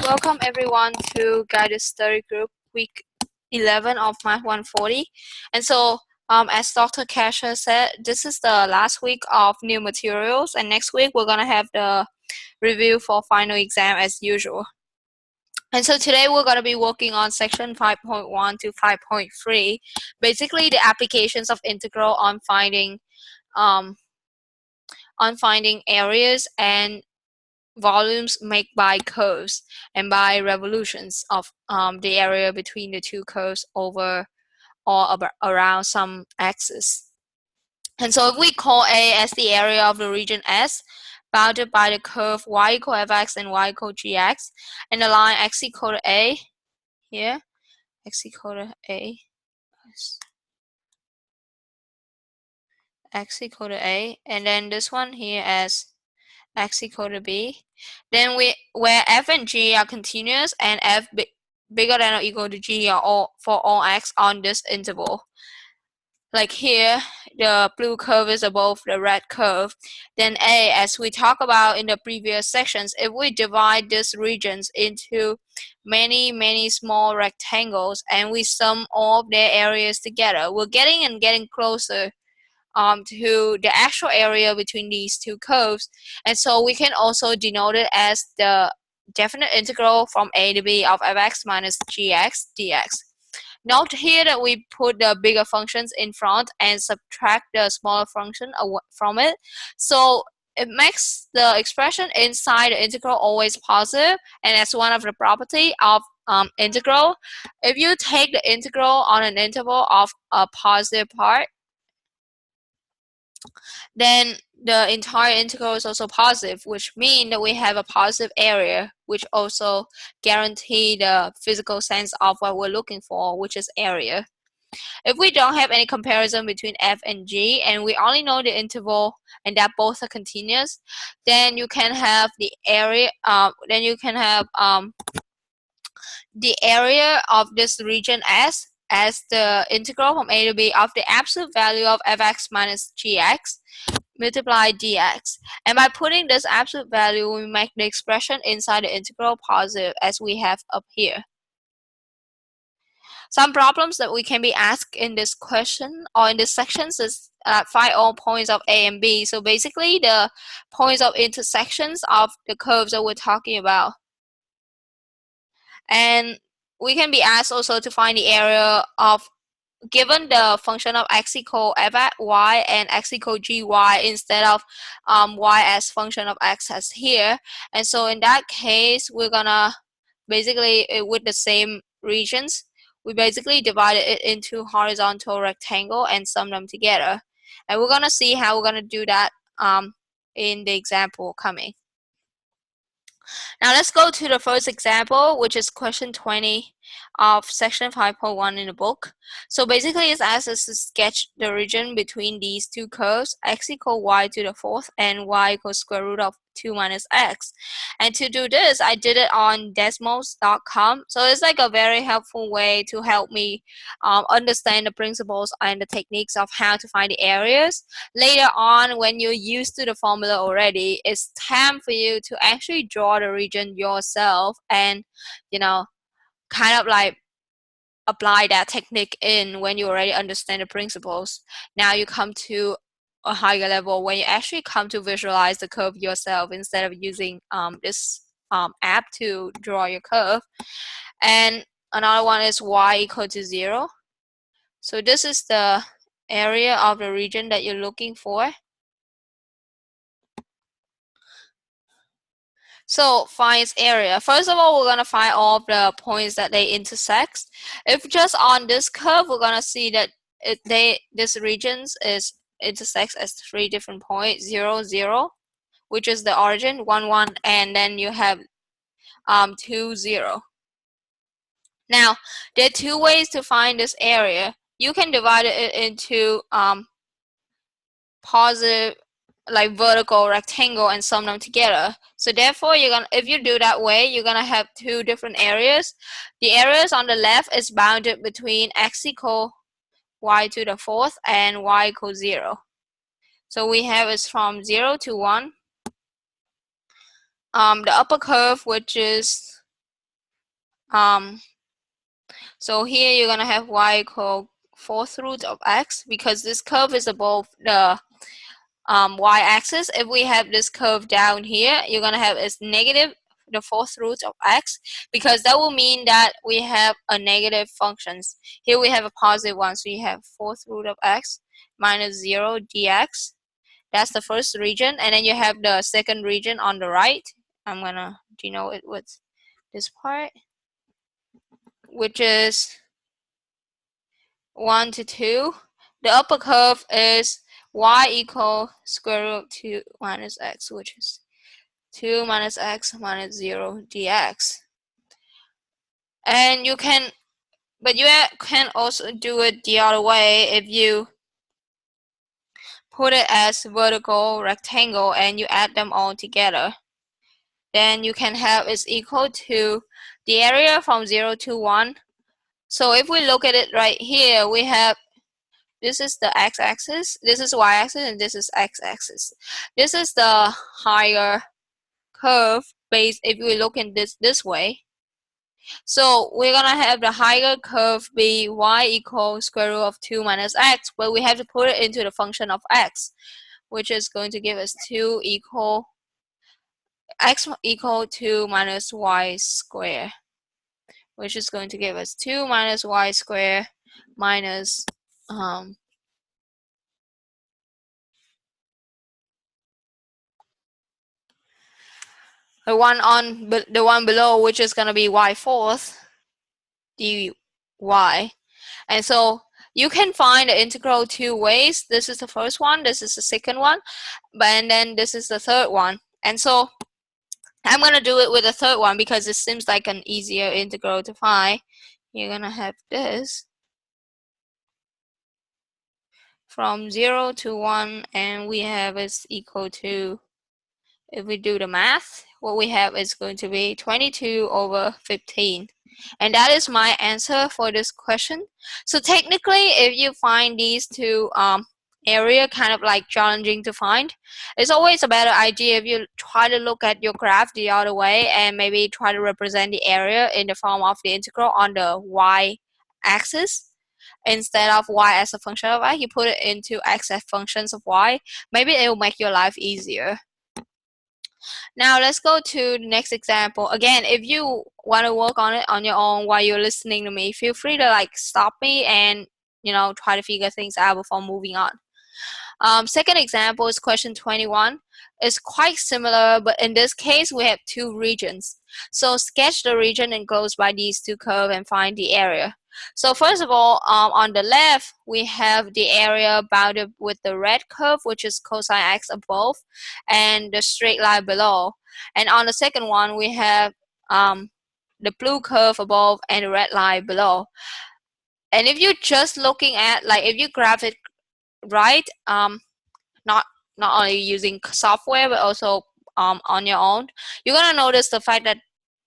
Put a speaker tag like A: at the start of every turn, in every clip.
A: Welcome everyone to Guided Study Group week 11 of Math 140. And so, as Dr. Kasha said, this is the last week of new materials, and next week we're going to have the review for final exam as usual. And so today we're going to be working on section 5.1 to 5.3, basically the applications of integral on finding areas and volumes made by curves and by revolutions of the area between the two curves over or around some axis. And so if we call A as the area of the region S, bounded by the curve y equal fx and y equal gx, and the line x equal to A here, x equal to A, x equal to A, and then this one here as x equal to b, then where f and g are continuous and f bigger than or equal to g are for all x on this interval. Like here, the blue curve is above the red curve. Then A, as we talked about in the previous sections, if we divide these regions into many small rectangles and we sum all of their areas together, we're getting closer to the actual area between these two curves, and so we can also denote it as the definite integral from a to b of fx minus gx dx. Note here that we put the bigger functions in front and subtract the smaller function from it, so it makes the expression inside the integral always positive, and that's one of the property of integral. If you take the integral on an interval of a positive part, then the entire integral is also positive, which means that we have a positive area, which also guarantee the physical sense of what we're looking for, which is area. If we don't have any comparison between f and g, and we only know the interval and that both are continuous, then you can have the area. The area of this region S as the integral from a to b of the absolute value of fx minus gx multiply dx. And by putting this absolute value, we make the expression inside the integral positive as we have up here. Some problems that we can be asked in this question or in this section is find all points of A and B. So basically the points of intersections of the curves that we're talking about. And we can be asked also to find the area of, given the function of x equal f at y and x equal gy instead of y as function of x as here. And so in that case, we're gonna basically, with the same regions, we basically divided it into horizontal rectangle and sum them together. And we're gonna see how we're gonna do that in the example coming. Now let's go to the first example, which is question 20 of section 5.1 in the book. So basically it's asked us to sketch the region between these two curves, x equal y to the fourth and y equals square root of 2 minus x. And to do this, I did it on Desmos.com. So it's like a very helpful way to help me understand the principles and the techniques of how to find the areas. Later on, when you're used to the formula already, it's time for you to actually draw the region yourself and, kind of like apply that technique in when you already understand the principles. Now you come to a higher level when you actually come to visualize the curve yourself instead of using this app to draw your curve. And another one is y equal to 0. So this is the area of the region that you're looking for. So find its area. First of all, we're going to find all of the points that they intersect. If just on this curve, we're going to see that this region is intersects as 3 different points, 0, 0, which is the origin, 1, 1, and then you have 2, 0. Now, there are 2 ways to find this area. You can divide it into positive, like vertical rectangle, and sum them together. So therefore, if you do that way, you're gonna have 2 different areas. The areas on the left is bounded between x equal y to the fourth and y equals 0. So we have is from 0 to 1. The upper curve, which is So here you're gonna have y equal 4th root of x, because this curve is above the y-axis. If we have this curve down here, you're gonna have is negative the 4th root of x, because that will mean that we have a negative functions. Here we have a positive one, so you have 4th root of x minus 0 dx. That's the first region, and then you have the second region on the right. I'm gonna denote it with this part, which is 1 to 2. The upper curve is y equal square root of 2 minus x, which is 2 minus x minus 0 dx. And you can, but you can also do it the other way. If you put it as vertical rectangle and you add them all together, then you can have is equal to the area from 0 to 1. So if we look at it right here, we have this is the x-axis, this is y-axis, and this is x-axis. This is the higher curve base if we look in this way. So we're gonna have the higher curve be y equals square root of 2 minus x, but we have to put it into the function of x, which is going to give us 2 equal x equal 2 minus y square, which is going to give us 2 minus y square minus the one below, which is going to be y fourth dy. And so you can find the integral two ways. This is the first one, this is the second one, and then this is the third one. And so I'm going to do it with the third one because it seems like an easier integral to find. You're going to have this from 0 to 1, and we have is equal to, if we do the math, what we have is going to be 22 over 15. And that is my answer for this question. So technically, if you find these two area kind of like challenging to find, it's always a better idea if you try to look at your graph the other way and maybe try to represent the area in the form of the integral on the y-axis. Instead of y as a function of y, you put it into x as functions of y. Maybe it will make your life easier. Now let's go to the next example. Again, if you want to work on it on your own while you're listening to me, feel free to like stop me and try to figure things out before moving on. Second example is question 21. It's quite similar, but in this case we have two regions. So sketch the region enclosed by these two curves and find the area. So first of all, on the left we have the area bounded with the red curve, which is cosine x above, and the straight line below. And on the second one we have the blue curve above and the red line below. And if you're just looking at, like, if you graph it right, not only using software but also on your own, you're gonna notice the fact that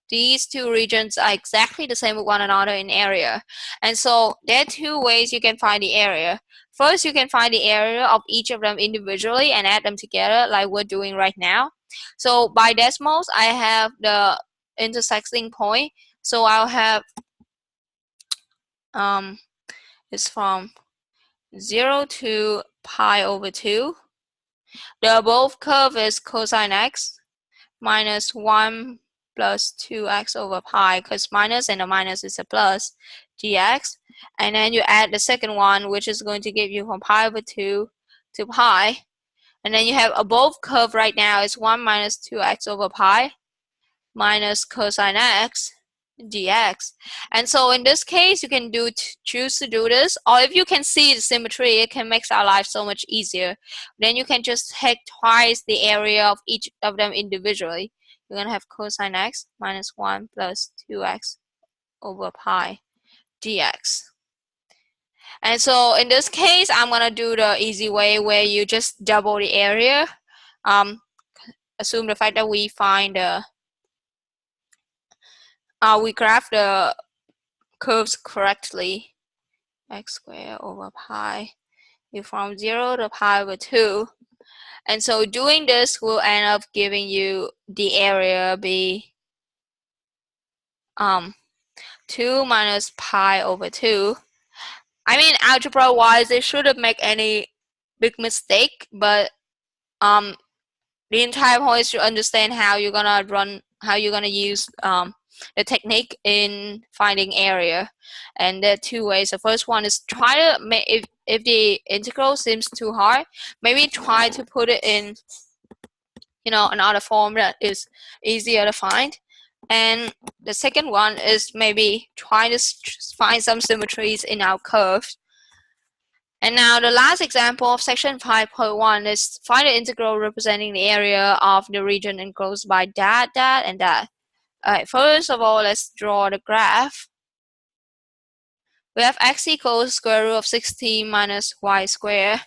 A: these two regions are exactly the same with one another in area. And so there are two ways you can find the area. First, you can find the area of each of them individually and add them together like we're doing right now. So by decimals, I have the intersecting point. So I'll have it's from 0 to pi over 2. The above curve is cosine x minus 1 plus 2x over pi, because minus and the minus is a plus, dx. And then you add the second one, which is going to give you from pi over 2 to pi. And then you have above curve right now is 1 minus 2x over pi minus cosine x dx. And so in this case, you can choose to do this, or if you can see the symmetry, it can make our life so much easier. Then you can just take twice the area of each of them individually. You're gonna have cosine x minus 1 plus 2x over pi dx. And so in this case, I'm gonna do the easy way where you just double the area. Assume the fact that we find we graph the curves correctly. X squared over pi is from 0 to pi over 2. And so doing this will end up giving you the area be 2 minus pi over 2. I mean, algebra wise, they shouldn't make any big mistake, but the entire point is to understand how you're gonna use the technique in finding area. And there are two ways. The first one is try to make, if the integral seems too hard, maybe try to put it in another form that is easier to find. And the second one is maybe try to find some symmetries in our curves. And now the last example of section 5.1 is find the integral representing the area of the region enclosed by that, and that. Alright, first of all, let's draw the graph. We have x equals square root of 16 minus y squared,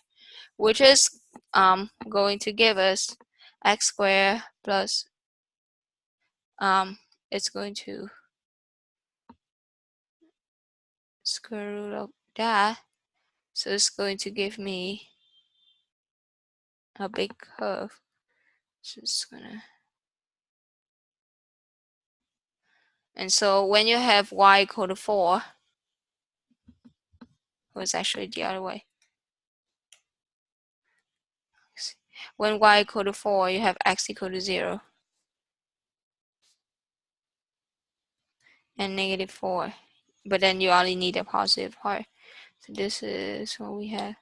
A: which is going to give us x squared plus it's going to square root of that. So it's going to give me a big curve. So it's gonna, and so when you have y equal to 4, it was actually the other way. When y equal to 4, you have x equal to 0 and negative 4, but then you only need a positive part. So this is what we have.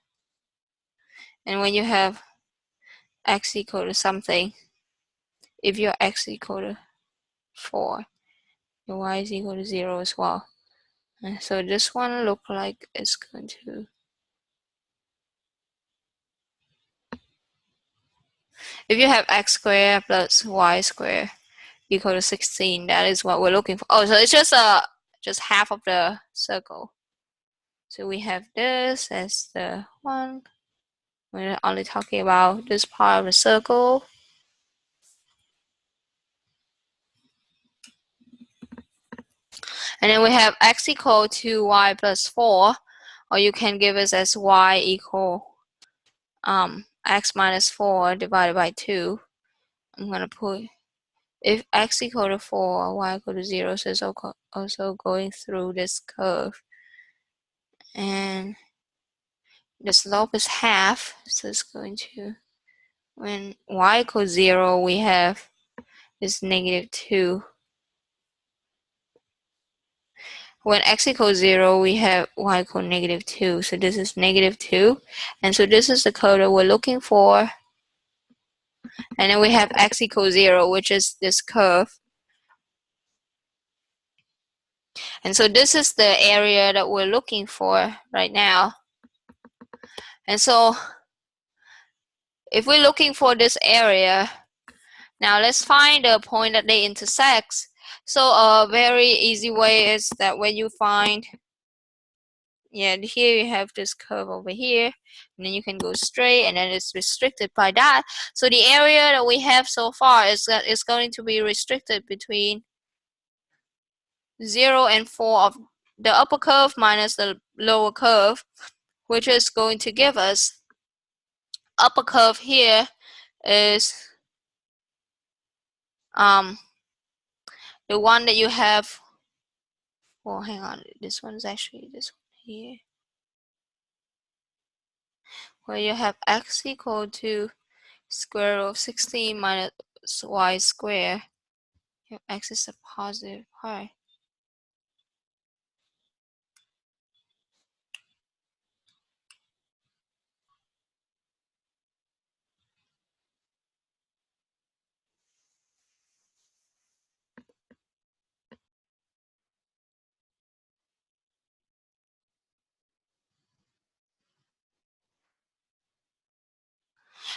A: And when you have x equal to something, if your x equal to 4, your y is equal to 0 as well. And so this one look like it's going to, if you have x squared plus y squared equal to 16, that is what we're looking for. Oh, so it's just half of the circle. So we have this as the one. We're only talking about this part of the circle. And then we have x equal to y plus 4, or you can give us as y equal x minus 4 divided by 2. I'm going to put, if x equal to 4, y equal to 0, so it's also going through this curve. And the slope is half, so it's going to, when y equals 0, we have this negative 2. When x equals 0, we have y equal negative 2. So this is negative 2. And so this is the curve that we're looking for. And then we have x equals 0, which is this curve. And so this is the area that we're looking for right now. And so if we're looking for this area, now let's find the point that they intersect. So a very easy way is that when you find, here you have this curve over here, and then you can go straight, and then it's restricted by that. So the area that we have so far is that it's going to be restricted between 0 and 4 of the upper curve minus the lower curve, which is going to give us upper curve here is the one that you have. Well, hang on, this one's actually this one here, where you have x equal to square root of 16 minus y squared. Your x is a positive part.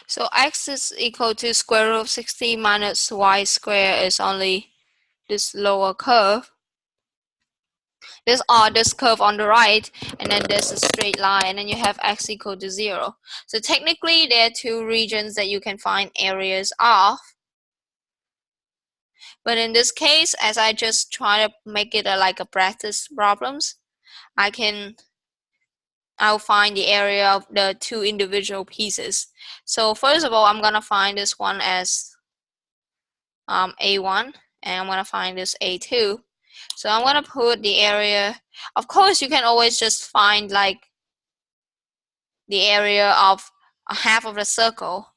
A: So x is equal to square root of 16 minus y squared is only this lower curve. This curve on the right, and then there's a straight line, and then you have x equal to 0. So technically there are two regions that you can find areas of. But in this case, as I just try to make it like a practice problems, I'll find the area of the two individual pieces. So first of all, I'm gonna find this one as A1, and I'm gonna find this A2. So I'm gonna put the area. Of course, you can always just find like the area of a half of the circle,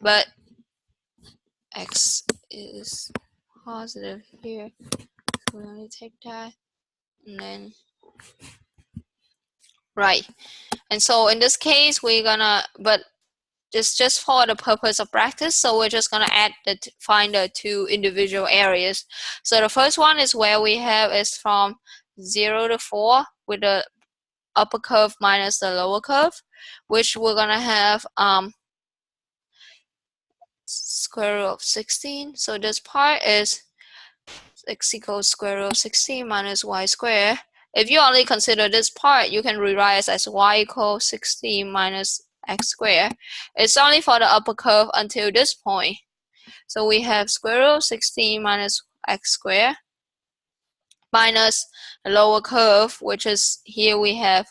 A: but x is positive here. So we only take that, and then right. And so in this case, we're gonna, but it's just for the purpose of practice, so we're just gonna find the two individual areas. So the first one is where we have is from 0 to 4 with the upper curve minus the lower curve, which we're gonna have square root of 16. So this part is x equals square root of 16 minus y squared. If you only consider this part, you can rewrite it as y equals 16 minus x squared. It's only for the upper curve until this point. So we have square root of 16 minus x squared minus the lower curve, which is here we have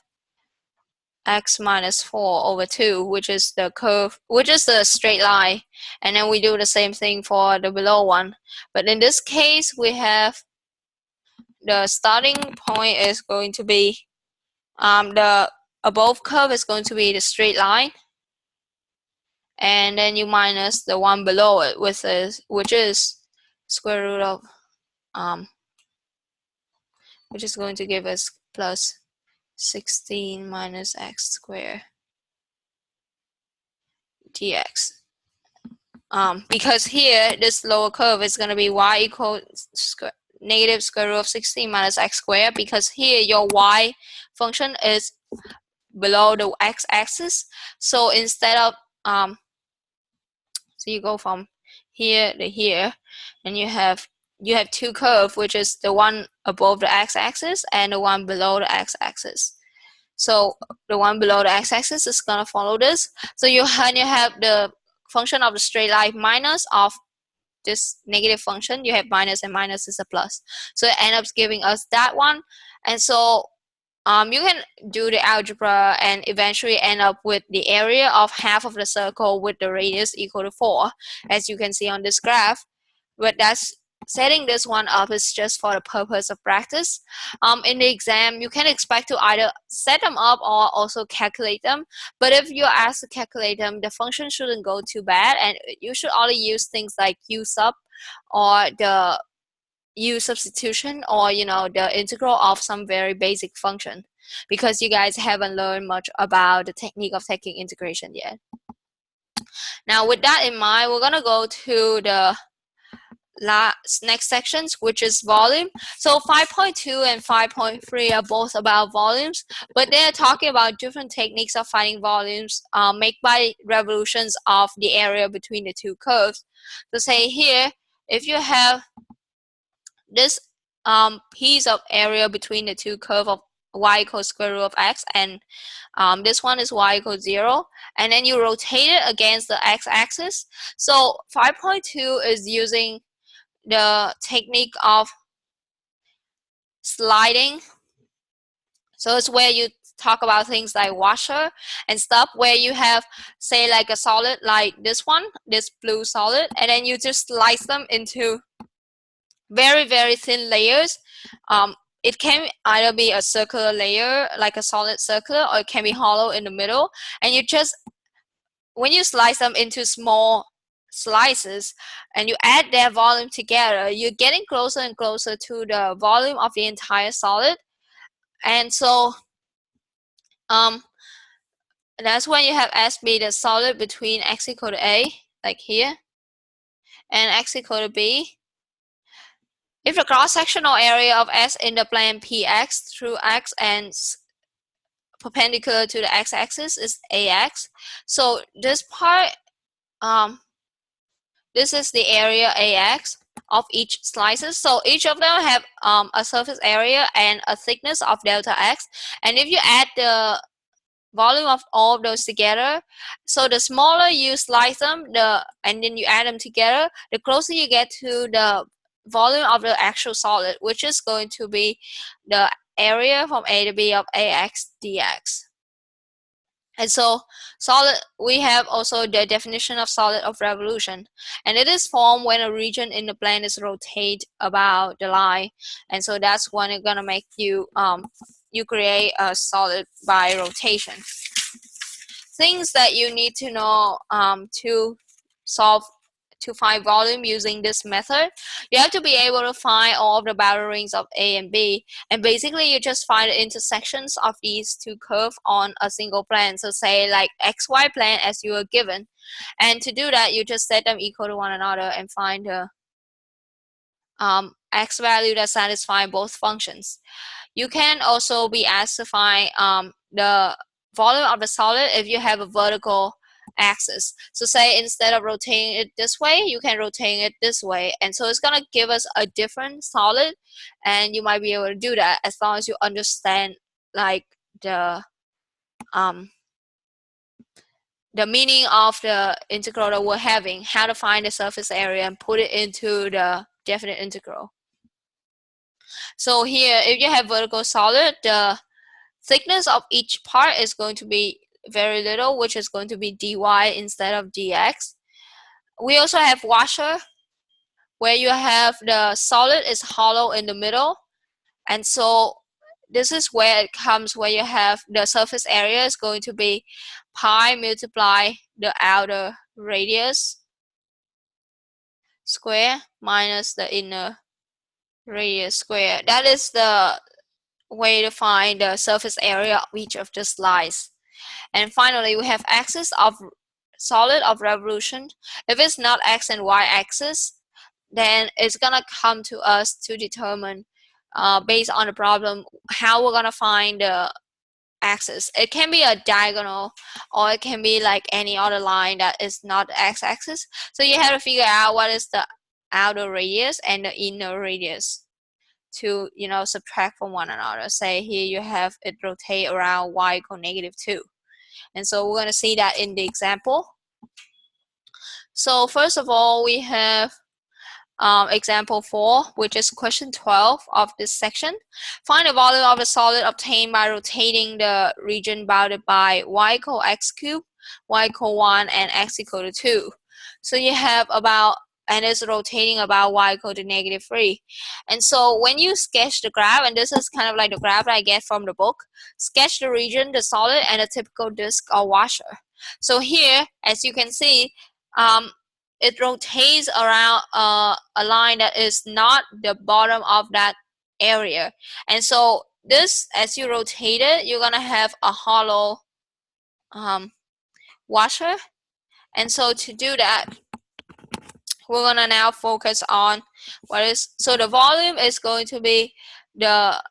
A: x minus 4 over 2, which is the curve, which is the straight line. And then we do the same thing for the below one. But in this case, we have the starting point is going to be the above curve is going to be the straight line, and then you minus the one below it, which is square root of which is going to give us plus 16 minus x squared dx. Because here this lower curve is going to be y equals negative square root of 16 minus x squared, because here your y function is below the x-axis. So instead of so you go from here to here, and you have two curves, which is the one above the x-axis and the one below the x-axis. So the one below the x-axis is gonna follow this. So you have the function of the straight line minus of this negative function. You have minus, and minus is a plus. So it ends up giving us that one. And so you can do the algebra and eventually end up with the area of half of the circle with the radius equal to 4, as you can see on this graph. But that's setting this one up is just for the purpose of practice. In the exam, you can expect to either set them up or also calculate them. But if you're asked to calculate them, the function shouldn't go too bad, and you should only use things like u sub or the u substitution, or the integral of some very basic function, because you guys haven't learned much about the technique of taking integration yet. Now with that in mind, we're gonna go to the next sections, which is volume. So 5.2 and 5.3 are both about volumes, but they're talking about different techniques of finding volumes made by revolutions of the area between the two curves. So say here, if you have this piece of area between the two curve of y equals square root of x, and this one is y equals 0, and then you rotate it against the x-axis. So 5.2 is using the technique of sliding. So it's where you talk about things like washer and stuff, where you have, say, like a solid like this one, this blue solid, and then you just slice them into very, very thin layers. It can either be a circular layer, like a solid circular, or it can be hollow in the middle. And you just, when you slice them into small slices and you add their volume together, you're getting closer and closer to the volume of the entire solid. And so that's when you have S be the solid between x equal to a, like here, and x equal to b. If the cross-sectional area of S in the plane PX through X and perpendicular to the x-axis is AX, so this part, this is the area AX of each slices. So each of them have a surface area and a thickness of delta X. And if you add the volume of all of those together, so the smaller you slice them, and then you add them together, the closer you get to the volume of the actual solid, which is going to be the area from A to B of AX dx. And so solid, we have also the definition of solid of revolution, and it is formed when a region in the plane is rotate about the line, and so that's when it's gonna make you you create a solid by rotation. Things that you need to know to solve to find volume using this method: you have to be able to find all of the boundary rings of A and B, and basically you just find the intersections of these two curves on a single plane. So say like XY plane as you are given, and to do that you just set them equal to one another and find the x value that satisfy both functions. You can also be asked to find the volume of the solid if you have a vertical axis. So say instead of rotating it this way, you can rotate it this way, and so it's gonna give us a different solid, and you might be able to do that as long as you understand like um the meaning of the integral that we're having, how to find the surface area and put it into the definite integral. So here, if you have vertical solid, the thickness of each part is going to be very little, which is going to be dy instead of dx. We also have washer, where you have the solid is hollow in the middle, and so this is where it comes, where you have the surface area is going to be pi multiply the outer radius square minus the inner radius square. That is the way to find the surface area of each of the slides. And finally, we have axis of solid of revolution. If it's not x and y axis, then it's gonna come to us to determine based on the problem how we're gonna find the axis. It can be a diagonal, or it can be like any other line that is not the x-axis. So you have to figure out what is the outer radius and the inner radius to, you know, subtract from one another. Say here you have it rotate around y equal -2. And so we're going to see that in the example. So first of all, we have example 4, which is question 12 of this section. Find the volume of a solid obtained by rotating the region bounded by y equal x cubed, y equal 1, and x equal to 2. So you have about, and it's rotating about y equal to -3. And so when you sketch the graph, and this is kind of like the graph I get from the book, sketch the region, the solid, and a typical disk or washer. So here, as you can see, it rotates around a line that is not the bottom of that area. And so this, as you rotate it, you're gonna have a hollow washer. And so to do that, we're gonna now focus on what is, so the volume is going to be the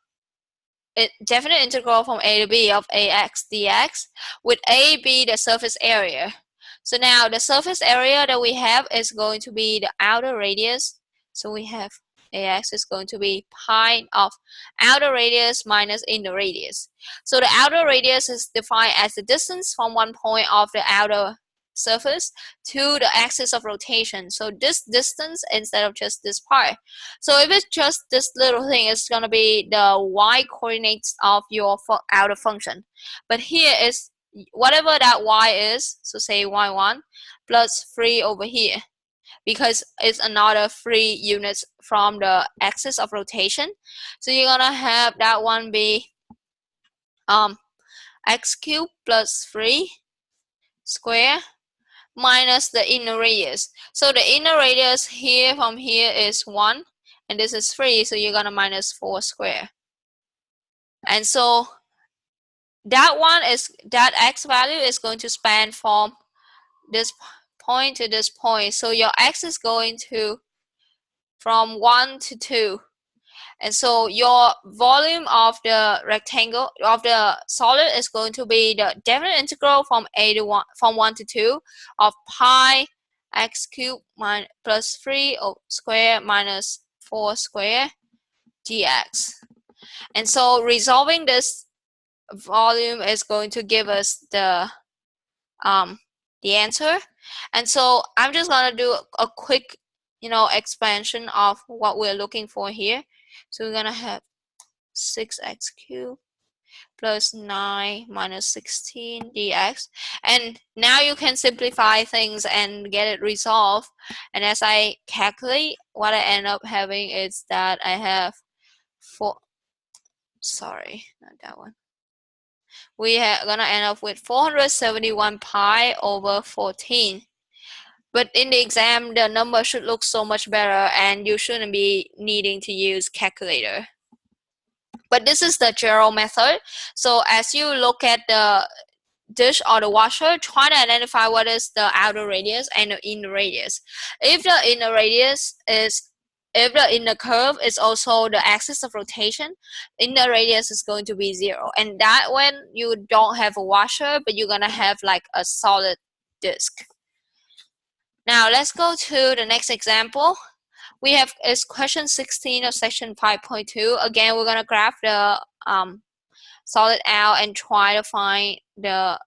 A: definite integral from a to b of ax dx, with a be the surface area. So now the surface area that we have is going to be the outer radius. So we have ax is going to be pi of outer radius minus inner radius. So the outer radius is defined as the distance from one point of the outer surface to the axis of rotation. So this distance instead of just this part. So if it's just this little thing, it's going to be the y coordinates of your outer function. But here is whatever that y is, so say y1 plus 3 over here, because it's another 3 units from the axis of rotation. So you're gonna have that one be x cubed plus 3 square minus the inner radius. So the inner radius here from here is 1, and this is 3, so you're gonna minus 4 square. And so that one is, that x value is going to span from this point to this point. So your x is going to from 1 to 2. And so your volume of the rectangle of the solid is going to be the definite integral from a to 1, from 1 to 2 of pi x cubed plus 3 square minus 4 square dx. And so resolving this volume is going to give us the answer. And so I'm just gonna do a quick, you know, expansion of what we're looking for here. So we're gonna have 6x cubed plus 9 minus 16 dx. And now you can simplify things and get it resolved. And as I calculate, what I end up having is that I have not that one. We are gonna end up with 471 pi over 14. But in the exam, the number should look so much better and you shouldn't be needing to use calculator. But this is the general method. So as you look at the dish or the washer, try to identify what is the outer radius and the inner radius. If the inner curve is also the axis of rotation, inner radius is going to be 0. And that when you don't have a washer, but you're gonna have like a solid disk. Now let's go to the next example. We have is question 16 of section 5.2. Again, we're gonna graph the solid out and try to find the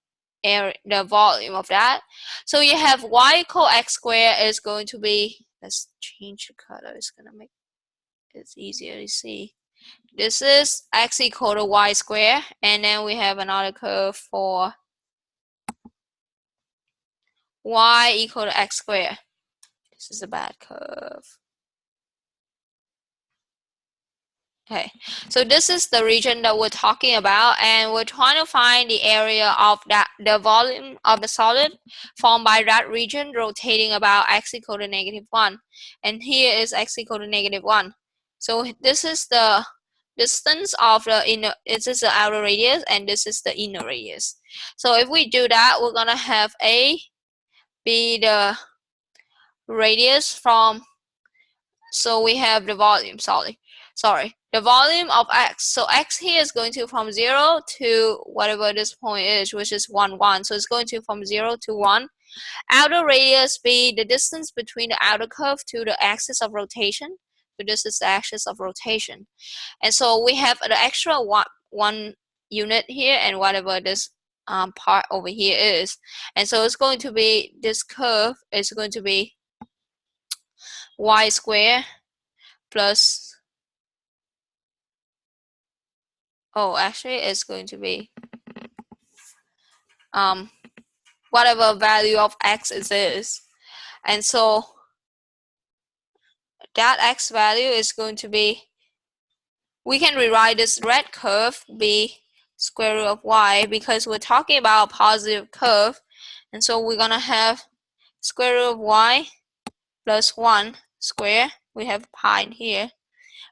A: volume of that. So you have y equal x squared is going to be, let's change the color, it's gonna make it easier to see. This is x equal to y squared, and then we have another curve for y equal to x squared. This is a bad curve. Okay, so this is the region that we're talking about, and we're trying to find the area of the volume of the solid formed by that region rotating about x equal to -1. And here is x equal to -1. So this is the distance of the inner, this is the outer radius, and this is the inner radius. So if we do that, we're gonna have A be the radius from, so we have the volume, the volume of x. So x here is going to from 0 to whatever this point is, which is 1, 1. So it's going to from 0 to 1. Outer radius be the distance between the outer curve to the axis of rotation. So this is the axis of rotation. And so we have the extra one unit here and whatever this part over here is. And so it's going to be, this curve is going to be y squared plus, actually it's going to be whatever value of x it is. And so that x value is going to be, we can rewrite this red curve be square root of y, because we're talking about a positive curve. And so we're gonna have square root of y plus 1 square, we have pi in here,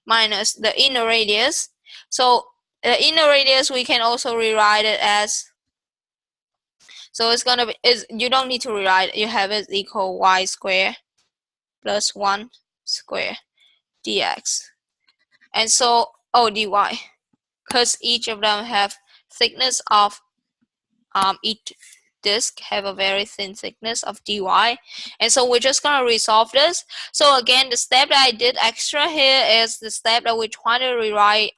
A: minus the inner radius. So the inner radius we can also rewrite it as, so it's gonna be, you don't need to rewrite it, you have it equal y squared plus 1 square dx. And so dy, because each of them have thickness of each disk have a very thin thickness of dy. And so we're just gonna resolve this. So again, the step that I did extra here is the step that we're trying to rewrite,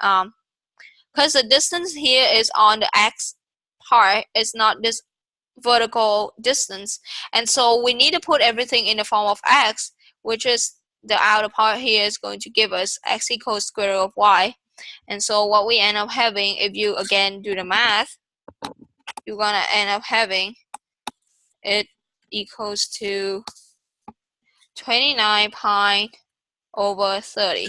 A: because the distance here is on the x part, it's not this vertical distance. And so we need to put everything in the form of x, which is the outer part here is going to give us x equals square root of y. And so what we end up having, if you again do the math, you're gonna end up having it equals to 29 pi over 30.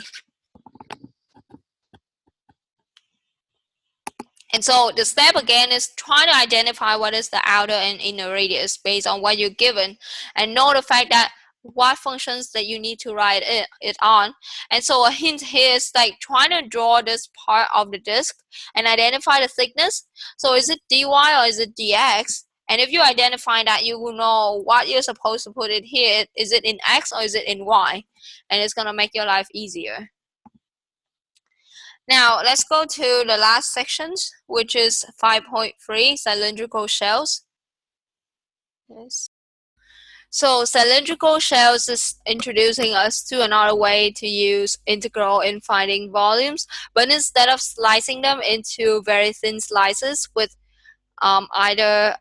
A: And so the step again is trying to identify what is the outer and inner radius based on what you're given, and know the fact that what functions that you need to write it on. And so a hint here is like trying to draw this part of the disk and identify the thickness. So is it dy or is it dx? And if you identify that, you will know what you're supposed to put it here. Is it in x or is it in y? And it's gonna make your life easier. Now let's go to the last sections, which is 5.3, cylindrical shells. Yes. So cylindrical shells is introducing us to another way to use integral in finding volumes, but instead of slicing them into very thin slices with either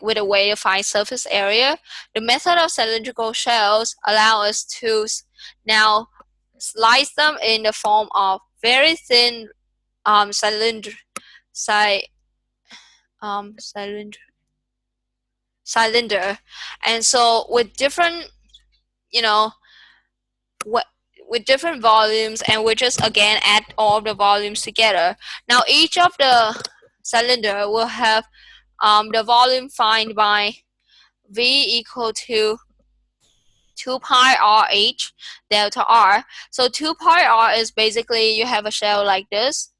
A: with a way to find surface area, the method of cylindrical shells allow us to now slice them in the form of very thin cylinder, cy, cylinder, cylinder. And so with different, you know, what with different volumes, and we just again add all the volumes together. Now each of the cylinder will have the volume defined by V equal to 2 pi RH delta R. So 2 pi R is basically you have a shell like this,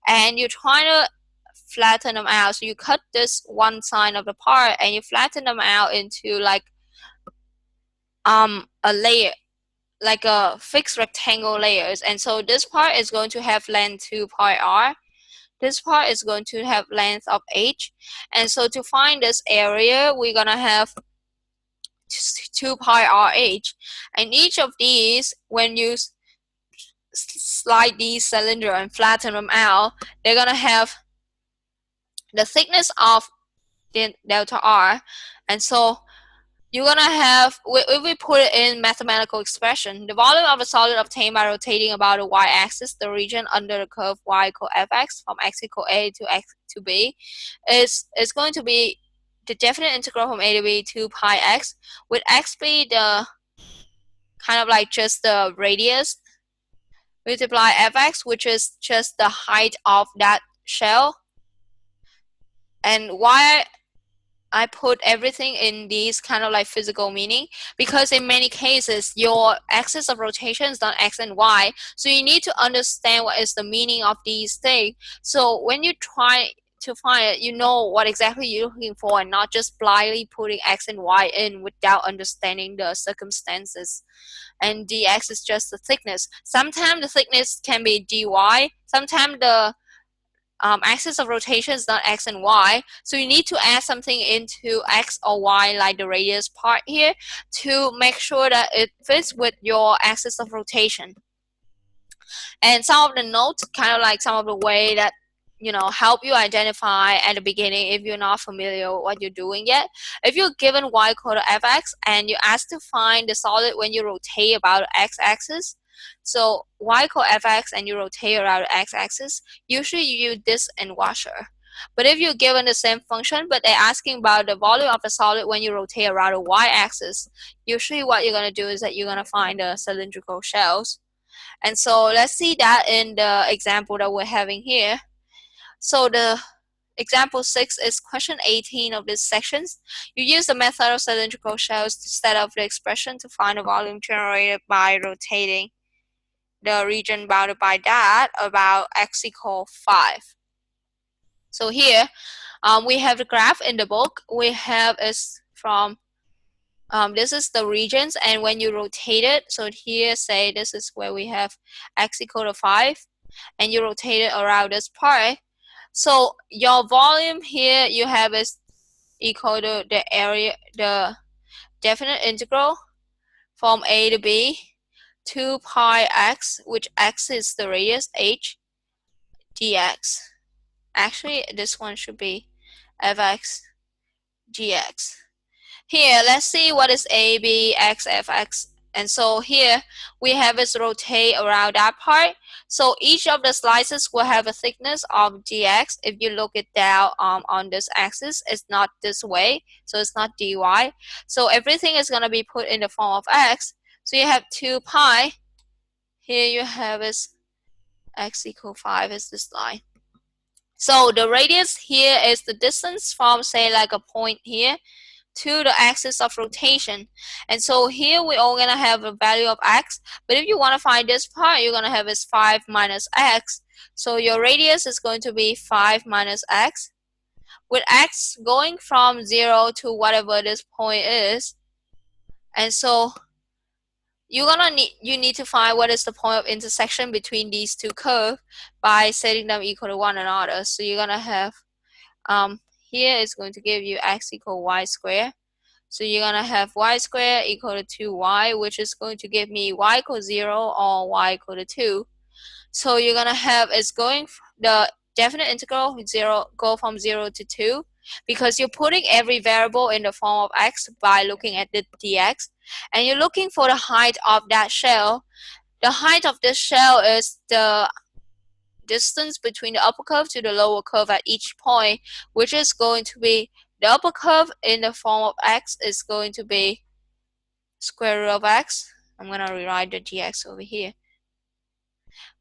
A: and you're trying to flatten them out. So you cut this one side of the part and you flatten them out into like a layer, like a fixed rectangle layers. And so this part is going to have length 2 pi R. This part is going to have length of H. And so to find this area, we're gonna have 2 pi RH. And each of these, when you slide these cylinder and flatten them out, they're gonna have the thickness of the delta R. And so you're gonna have, if we put it in mathematical expression, the volume of a solid obtained by rotating about the y-axis, the region under the curve y equal fx from x equal a to x to b, is going to be the definite integral from a to b 2 pi x, with x be the kind of like just the radius, multiply fx, which is just the height of that shell, and y, I put everything in these kind of like physical meaning, because in many cases your axis of rotation is not x and y, so you need to understand what is the meaning of these things. So when you try to find it, you know what exactly you're looking for, and not just blindly putting x and y in without understanding the circumstances. And dx is just the thickness. Sometimes the thickness can be dy, sometimes the axis of rotation is not x and y, so you need to add something into x or y, like the radius part here, to make sure that it fits with your axis of rotation. And some of the notes, kind of like some of the way that help you identify at the beginning if you're not familiar with what you're doing yet. If you're given y equal to fx and you're asked to find the solid when you rotate about the x-axis, so y equal fx and you rotate around the x-axis, usually you use this in washer. But if you're given the same function but they're asking about the volume of the solid when you rotate around the y-axis, usually what you're going to do is that you're going to find the cylindrical shells. And so let's see that in the example that we're having here. So the example 6 is question 18 of this section. You use the method of cylindrical shells to set up the expression to find the volume generated by rotating the region bounded by that about x equal 5. So here we have the graph in the book. We have is from this is the regions, and when you rotate it, so here say this is where we have x equal to 5, and you rotate it around this part. So your volume here you have is equal to the area, the definite integral from a to b 2 pi x, which x is the radius h, dx. Actually this one should be fx gx. Here let's see what is a, b, x, fx. And so here we have is rotate around that part. So each of the slices will have a thickness of dx. If you look it down on this axis, it's not this way, so it's not dy. So everything is going to be put in the form of x. So you have 2 pi. Here you have is x equal 5 is this line. So the radius here is the distance from, say, like a point here to the axis of rotation. And so here we're all gonna have a value of x, but if you want to find this part, you're gonna have is 5 minus x. So your radius is going to be 5 minus x, with x going from 0 to whatever this point is. And so you need to find what is the point of intersection between these two curves by setting them equal to one another. So you're gonna have here is going to give you x equal y squared. So you're gonna have y squared equal to 2y, which is going to give me y equal 0 or y equal to 2. So you're gonna have it's going the definite integral go from 0 to 2, because you're putting every variable in the form of x by looking at the dx, and you're looking for the height of that shell. The height of this shell is the distance between the upper curve to the lower curve at each point, which is going to be the upper curve in the form of x is going to be square root of x. I'm going to rewrite the dx over here.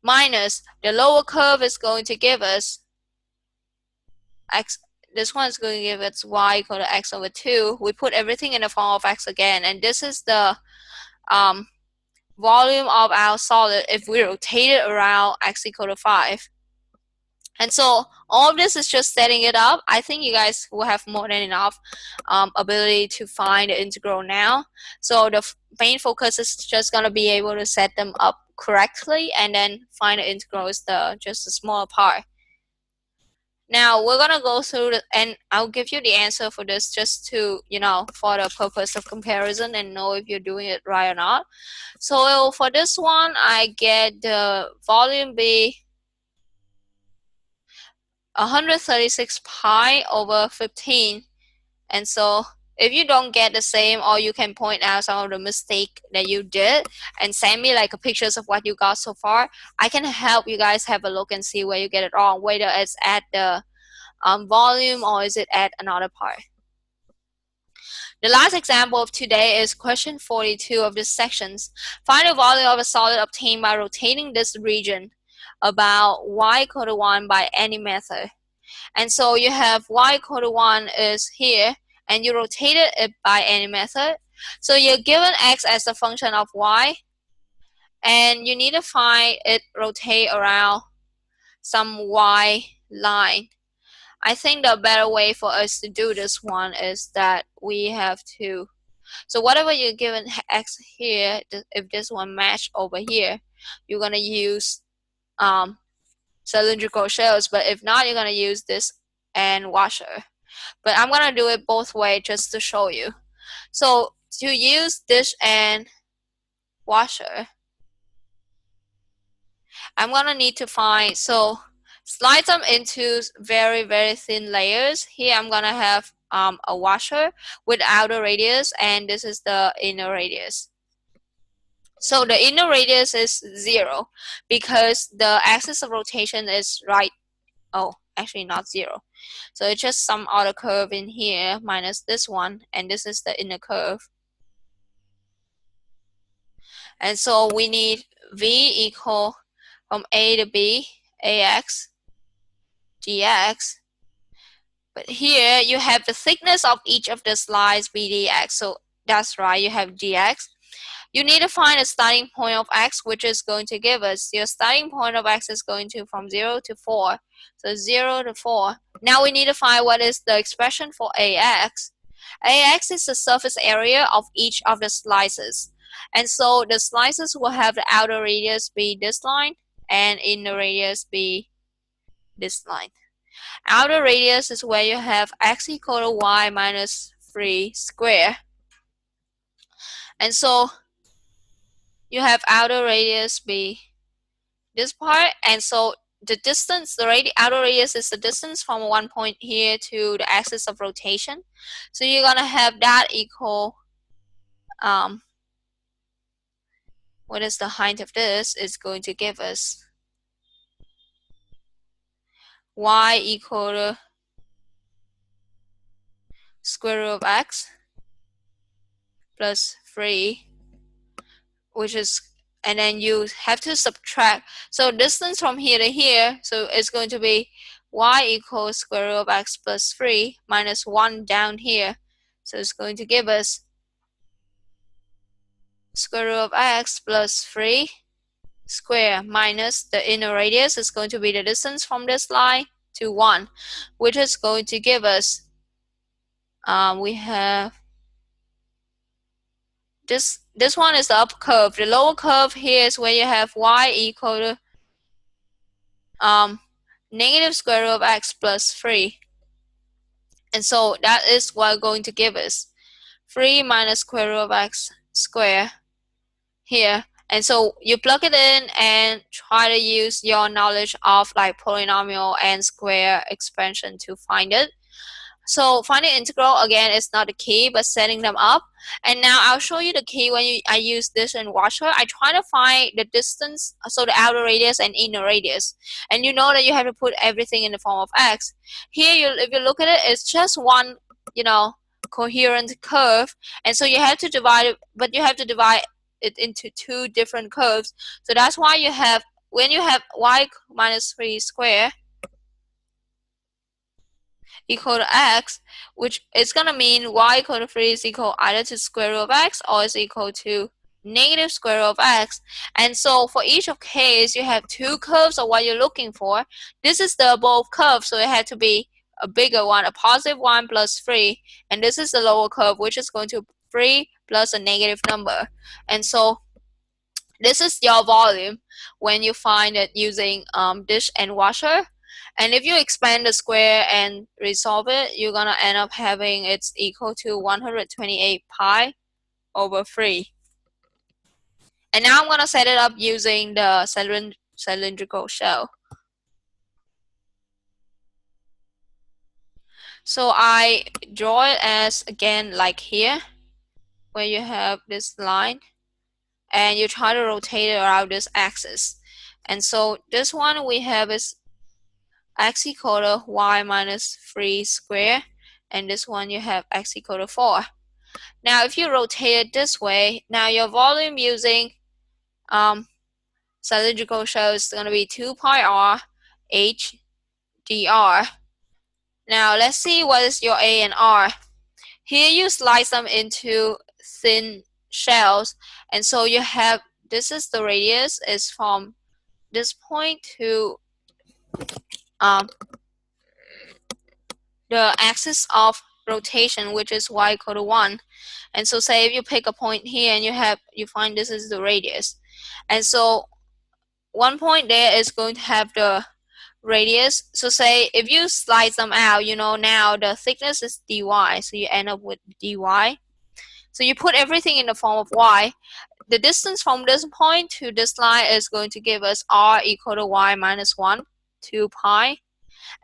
A: Minus the lower curve is going to give us x. This one is going to give us y equal to x over 2. We put everything in the form of x again, and this is the volume of our solid if we rotate it around x equal to 5. And so all of this is just setting it up. I think you guys will have more than enough ability to find the integral now. So the main focus is just going to be able to set them up correctly, and then find the integral is just a smaller part. Now we're going to go through and I'll give you the answer for this just to, for the purpose of comparison and know if you're doing it right or not. So for this one, I get the volume be 136 pi over 15. And so if you don't get the same, or you can point out some of the mistake that you did and send me like pictures of what you got so far, I can help you guys have a look and see where you get it wrong, whether it's at the volume or is it at another part. The last example of today is question 42 of this sections. Find the volume of a solid obtained by rotating this region about y equal to 1 by any method. And so you have y equal to 1 is here, and you rotated it by any method. So you're given x as a function of y, and you need to find it rotate around some y line. I think the better way for us to do this one is that we have to, so whatever you're given x here, if this one match over here, you're going to use cylindrical shells, but if not, you're going to use this and washer. But I'm going to do it both ways just to show you. So to use dish and washer, I'm going to need to find, so slide them into very, very thin layers. Here I'm going to have a washer with outer radius, and this is the inner radius. So the inner radius is 0 because the axis of rotation is right. Oh, actually not 0. So it's just some other curve in here minus this one, and this is the inner curve. And so we need V equal from A to B, AX, dx. But here you have the thickness of each of the slides be dx. So that's right, you have dx. You need to find a starting point of x, which is going to give us, your starting point of x is going to from 0 to 4. So 0 to 4. Now we need to find what is the expression for ax. Ax is the surface area of each of the slices. And so the slices will have the outer radius be this line and inner radius be this line. Outer radius is where you have x equal to y minus 3 square. And so you have outer radius be this part, and so the distance, the outer radius is the distance from one point here to the axis of rotation. So you're gonna have that equal what is the height of this is going to give us y equal to square root of x plus 3, which is, and then you have to subtract. So distance from here to here, so it's going to be y equals square root of x plus 3 minus 1 down here. So it's going to give us square root of x plus 3 square minus the inner radius is going to be the distance from this line to 1, which is going to give us, we have this one is the upper curve. The lower curve here is where you have y equal to negative square root of x plus 3. And so that is what going to give us 3 minus square root of x square here. And so you plug it in and try to use your knowledge of like polynomial and square expansion to find it. So finding integral again is not the key, but setting them up. And now I'll show you the key when I use this and washer. I try to find the distance, so the outer radius and inner radius. And you know that you have to put everything in the form of x. Here, if you look at it, it's just one, coherent curve. And so you have to divide it, but you have to divide it into two different curves. So that's why you have, when you have y minus 3 squared equal to x, which is going to mean y equal to 3 is equal either to square root of x or is equal to negative square root of x. And so for each of case, you have two curves of what you're looking for. This is the above curve, so it had to be a bigger one, a positive 1 plus 3. And this is the lower curve, which is going to 3 plus a negative number. And so this is your volume when you find it using dish and washer. And if you expand the square and resolve it, you're gonna end up having it's equal to 128 pi over 3. And now I'm gonna set it up using the cylindrical shell. So I draw it as, again, like here, where you have this line, and you try to rotate it around this axis. And so this one we have is x equal to y minus 3 squared, and this one you have x equal to 4. Now if you rotate it this way, now your volume using cylindrical shell is going to be 2 pi r h dr. Now let's see what is your a and r. Here you slice them into thin shells, and so you have, this is the radius, is from this point to the axis of rotation, which is y equal to 1. And so say if you pick a point here and you find this is the radius. And so one point there is going to have the radius. So say if you slice them out, now the thickness is dy, so you end up with dy. So you put everything in the form of y. The distance from this point to this line is going to give us r equal to y minus 1, 2 pi.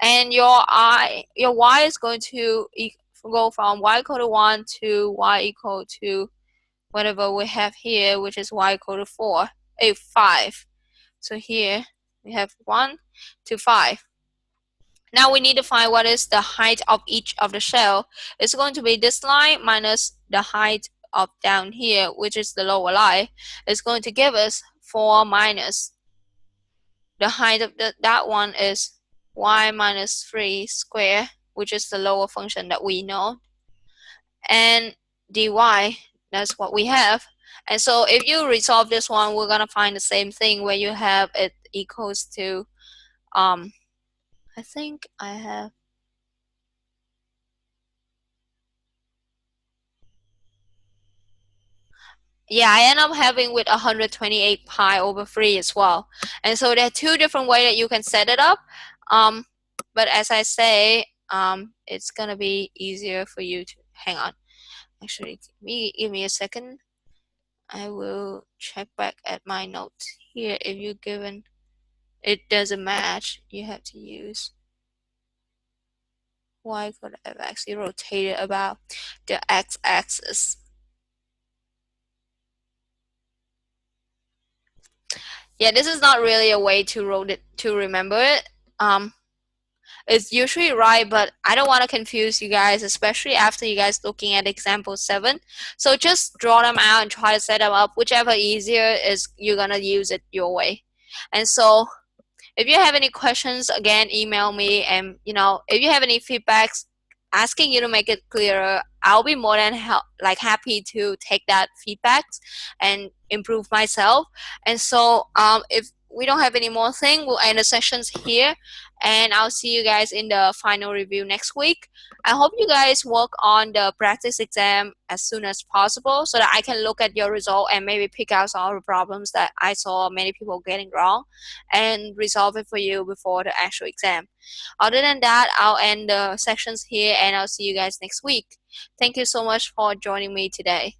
A: And your y is going to go from y equal to 1 to y equal to whatever we have here, which is y equal to 5. So here we have 1 to 5. Now we need to find what is the height of each of the shell. It's going to be this line minus the height of down here, which is the lower line. It's going to give us 4 minus the height of that one is y minus 3 squared, which is the lower function that we know, and dy, that's what we have. And so if you resolve this one, we're going to find the same thing where you have it equals to, I think I have, yeah, I end up having with 128 pi over 3 as well. And so there are two different ways that you can set it up. But as I say, it's going to be easier for you to, hang on. Actually, give me a second. I will check back at my notes here. If you're given it doesn't match, you have to use y could have actually rotated about the x-axis. Yeah, this is not really a way to remember it. It's usually right, but I don't want to confuse you guys, especially after you guys looking at example 7. So just draw them out and try to set them up. Whichever easier is, you're gonna use it your way. And so if you have any questions, again, email me. And if you have any feedbacks asking you to make it clearer, I'll be more than happy to take that feedback and improve myself. And so if we don't have any more thing, we'll end the sessions here, and I'll see you guys in the final review next week. I hope you guys work on the practice exam as soon as possible so that I can look at your result and maybe pick out some of the problems that I saw many people getting wrong and resolve it for you before the actual exam. Other than that, I'll end the sections here, and I'll see you guys next week. Thank you so much for joining me today.